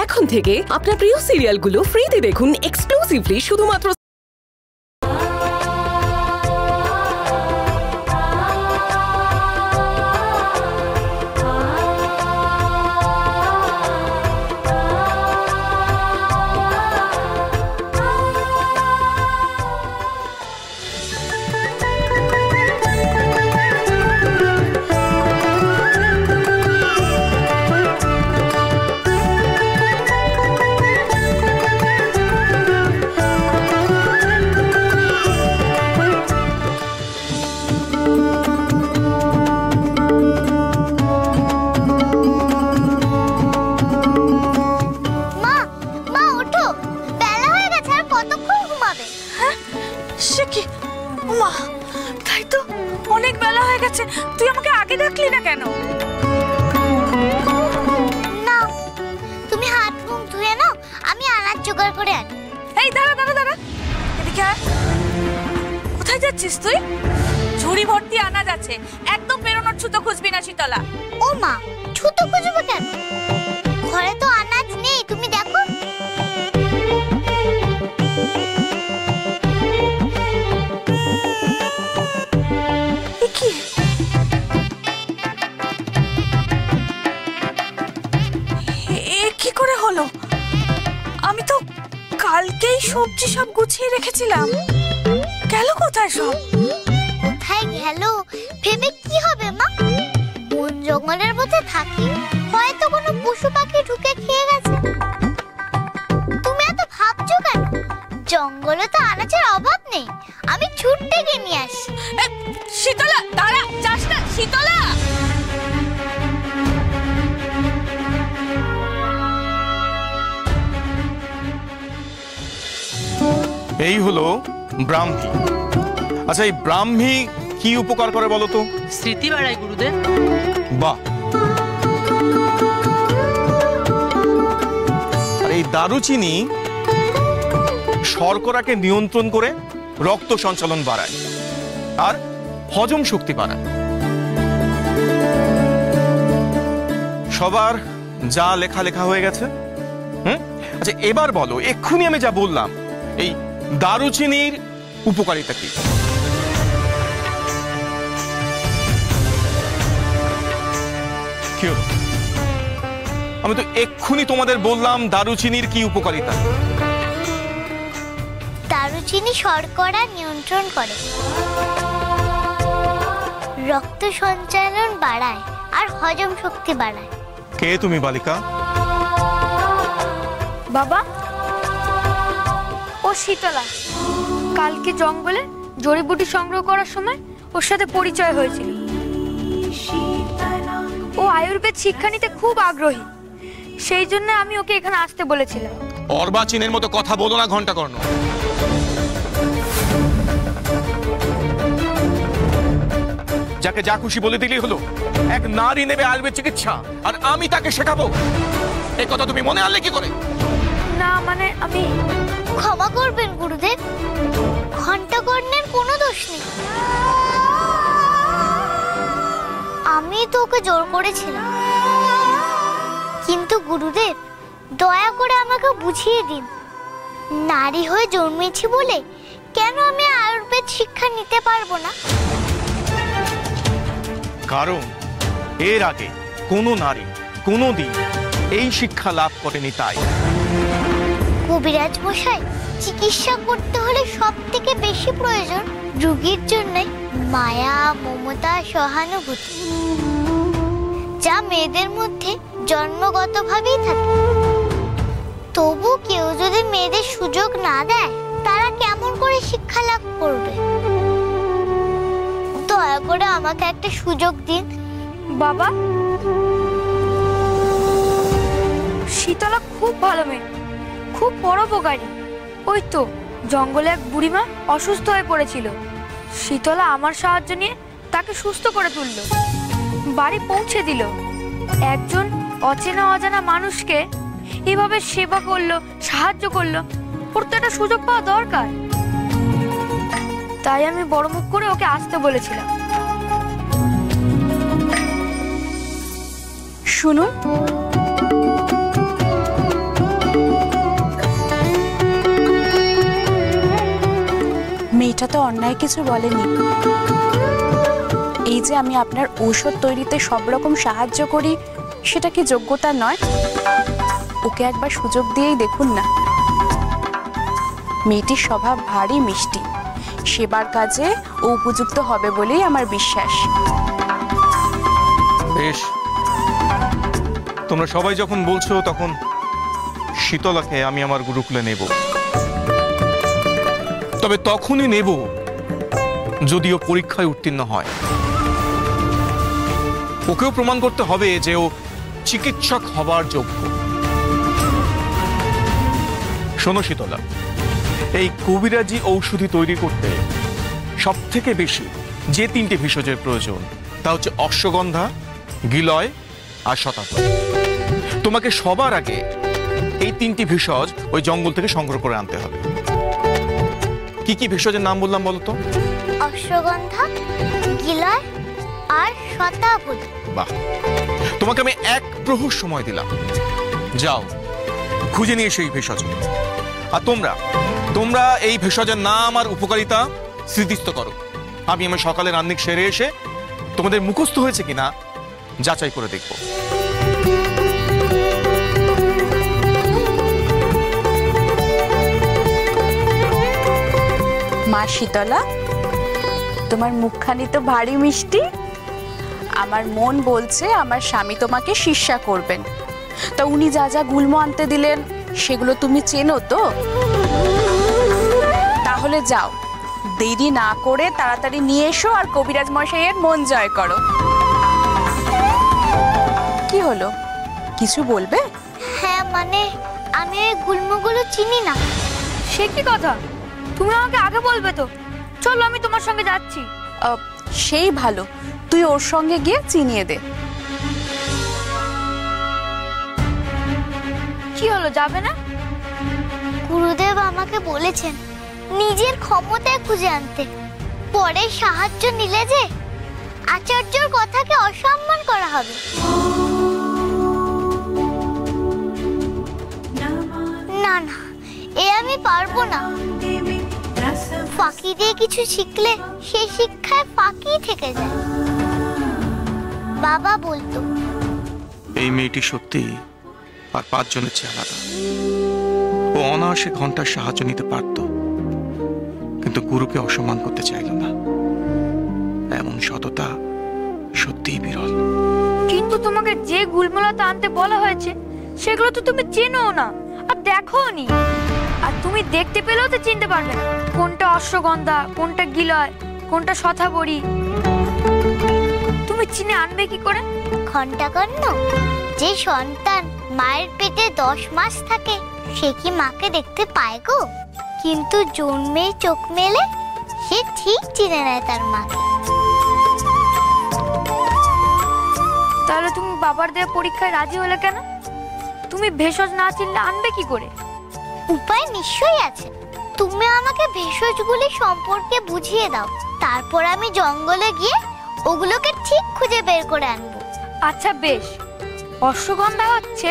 এখন থেকে আপনার প্রিয় সিরিয়ালগুলো ফ্রিতে দেখুন এক্সক্লুসিভলি শুধুমাত্র তুই আমাকে আগে ডাকলি না কেন? না, তুমি হাত মুখ ধুয়ে নাও, আমি আনাজ জোগাড় করে আনি। এই দাঁড়া দাঁড়া দাঁড়া, এদিকে আয়। কোথায় যাচ্ছিস তুই? ঝুড়ি ভর্তি আনাজ আছে, একদম বেরোনোর ছুতো খুঁজবি না শীতলা। ও মা, ছুতো খুঁজবো কেন? ঘরে তো আনাজ নেই, তুমি দেখো। কি করে হলো? আমি তো কালকেই সবজি সব গুছিয়ে রেখেছিলাম, গেল কোথায় সব? কোথায় গেল ভেবে কি হবে মা? বন জঙ্গলের মধ্যে থাকি, হয়তো কোনো পশু পাখি ঢুকে খেয়ে গেছে। তুমি এত ভাবছো কেন? জঙ্গলে তো আনাজের অভাব নেই, আমি ছুটতে গিয়ে নিয়ে আসি। শীতলা দাঁড়া, যাস না শীতলা। এই হলো ব্রাহ্মী। আচ্ছা, এই ব্রাহ্মী কি উপকার করে বলো তো? স্মৃতি বাড়ায় গুরুদেব। বাহ। আর এই দারুচিনি শর্করাকে নিয়ন্ত্রণ করে রক্ত সঞ্চালন বাড়ায় আর হজম শক্তি বাড়ায়। সবার যা লেখা লেখা হয়ে গেছে? আচ্ছা, এবার বলো, এক্ষুনি আমি যা বললাম, এই দারুচিনির উপকারিতা কি? আমি তো এক্ষুনি তোমাদের বললাম দারুচিনির কি উপকারিতা। দারুচিনি শর্করা নিয়ন্ত্রণ করে, রক্ত সঞ্চালন বাড়ায় আর হজম শক্তি বাড়ায়। কে তুমি বালিকা? বাবা, ও শীতলা। কালকে জঙ্গলে জড়িবুটি সংগ্রহ করার সময় ওর সাথে পরিচয় হয়েছিল। ও আয়ুর্বেদ শিক্ষা নিতে খুব আগ্রহী, সেই জন্য আমি ওকে এখানে আসতে বলেছিলাম। অর্বাচীনের মতো কথা বলো না ঘন্টা কর্ণ। যাকে যা খুশি বলে দিলেই হলো? এক নারী নেবে আয়ুর্বেদ চিকিৎসা আর আমি তাকে শেখাবো, এই কথা তুমি মনে আনলে কি করে? না মানে আমি। ক্ষমা করবেন গুরুদেব, ঘন্টা কর্ণের কোনো দোষ নেই। আমি তো ওকে জোর করেছিলাম। কিন্তু গুরুদেব, দয়া করে আমাকে বুঝিয়ে দিন, নারী হয়ে জন্মেছি বলে কেন আমি আয়ুর্বেদ শিক্ষা নিতে পারবো না? কারণ এর আগে কোনো নারী কোনোদিন এই শিক্ষা লাভ করেনি, তাই। কবিরাজ মশাই, চিকিৎসা করতে হলে সব থেকে বেশি প্রয়োজন রোগীর জন্য মায়া, মমতা, সহানুভূতি, যা মেয়েদের মধ্যে জন্মগতভাবেই থাকে। তবু কেউ যদি মেয়েদের সুযোগ না দেয়, তারা কেমন করে শিক্ষা লাভ করবে? দয়া করে আমাকে একটা সুযোগ দিন। বাবা, শীতলা খুব ভালো মেয়ে, খুব পরোপকারী। ওই তো জঙ্গলে এক বুড়িমা অসুস্থ হয়ে পড়েছিল, শীতলা আমার সাহায্য নিয়ে তাকে সুস্থ করে তুলল, বাড়ি পৌঁছে দিল। একজন অচেনা অজানা মানুষকে এভাবে সেবা করলো, সাহায্য করলো, ওর তো একটা সুযোগ পাওয়া দরকার। তাই আমি বড় মুখ করে ওকে আসতে বলেছিলাম। শুনুন, এটা তো অন্যায় কিছু বলেনি। এই যে আমি আপনার ঔষধ তৈরিতে সব রকম সাহায্য করি, সেটা কি যোগ্যতা নয়? ওকে একবার সুযোগ দিয়েই দেখুন না। মেয়েটির স্বভাব ভারী মিষ্টি, সেবার কাজে ও উপযুক্ত হবে বলেই আমার বিশ্বাস। বেশ, তোমরা সবাই যখন বলছো তখন শীতলাকে আমি আমার গুরুকুলে নেব, তবে তখনই নেব যদিও পরীক্ষায় উত্তীর্ণ হয়। ওকেও প্রমাণ করতে হবে যে ও চিকিৎসক হবার যোগ্য। শোনো শীতলা, এই কবিরাজি ঔষধি তৈরি করতে সব থেকে বেশি যে 3টে ভেষজের প্রয়োজন তা হচ্ছে অশ্বগন্ধা, গিলয় আর শতাব্দী। তোমাকে সবার আগে এই 3টি ভেষজ ওই জঙ্গল থেকে সংগ্রহ করে আনতে হবে। কি কি ভেষজের নাম বললাম বলো তো? অশ্বগন্ধা, গিলয় আর শতাবলী। বাহ, তোমাকে আমি 1 প্রহর সময় দিলাম, যাও খুঁজে নিয়ে সেই ভেষজ। আর তোমরা এই ভেষজের নাম আর উপকারিতা স্মৃতিস্থ করো। আমি আমার সকালে রান্নিক সেরে এসে তোমাদের মুখস্থ হয়েছে কিনা যাচাই করে দেখব। মা শীতলা, তোমার মুখখানি তো ভারী মিষ্টি। আমার মন বলছে আমার স্বামী তোমাকে শিষ্যা করবেন। তা উনি যা যা গুল্ম আনতে দিলেন সেগুলো তুমি চেনো তো? তাহলে যাও, দেরি না করে তাড়াতাড়ি নিয়ে এসো আর কবিরাজ মশাইয়ের মন জয় করো। কি হলো, কিছু বলবে? হ্যাঁ, মানে আমি ওই গুল্মগুলো চিনি না। সে কি কথা? তুমি আমাকে আগে বলবে তো। চলো, আমি তোমার সঙ্গে যাচ্ছি। সেই ভালো, তুই ওর সঙ্গে গিয়ে চিনিয়ে দে। কি হলো, যাবে না? গুরুদেব আমাকে বলেছেন নিজের ক্ষমতায় খুঁজে আনতে। পরে সাহায্য নিলে যে আচার্যর কথাকে অসম্মান করা হবে। না না, এ আমি পারবো না। ফাঁকি দিয়ে কিছু শিখলে সেই শিক্ষায় ফাঁকি থেকে যায়। বাবা বলতো এই মেয়েটি সত্যি আর 5 জনের চেয়ে আলাদা। ও অনায়াসে ঘন্টার সাহায্য নিতে পারত, কিন্তু গুরুকে অসম্মান করতে চাইল না। এমন সততা সত্যিই বিরল। কিন্তু তোমাকে যে গুলমলতা আনতে বলা হয়েছে সেগুলো তো তুমি চেনো না আর দেখোনি। আর তুমি দেখতে পেলেও তো চিনতে পারবে না কোনটা অশ্বগন্ধা, কোনটা গিলয়, কোনটা শতাবরী। তুমি চিনে আনবে কি করে? ঘণ্টাকর্ণ, যে সন্তান মায়ের পেটে 10 মাস থাকে সে কি মাকে দেখতে পায় গো? কিন্তু জন্মে চোখ মেলে সে ঠিক চিনে নেয় তার মাকে। তাহলে তুমি বাবার দেওয়া পরীক্ষায় রাজি হলে কেন? তুমি ভেষজ না চিনলে আনবে কি করে? উপায় নিশ্চয়ই আছে। তুমি আমাকে ভেষজগুলি সম্পর্কে বুঝিয়ে দাও, তারপর আমি জঙ্গলে গিয়ে ওগুলোকে ঠিক খুঁজে বের করে আনবো। আচ্ছা বেশ। অশ্বগন্ধা হচ্ছে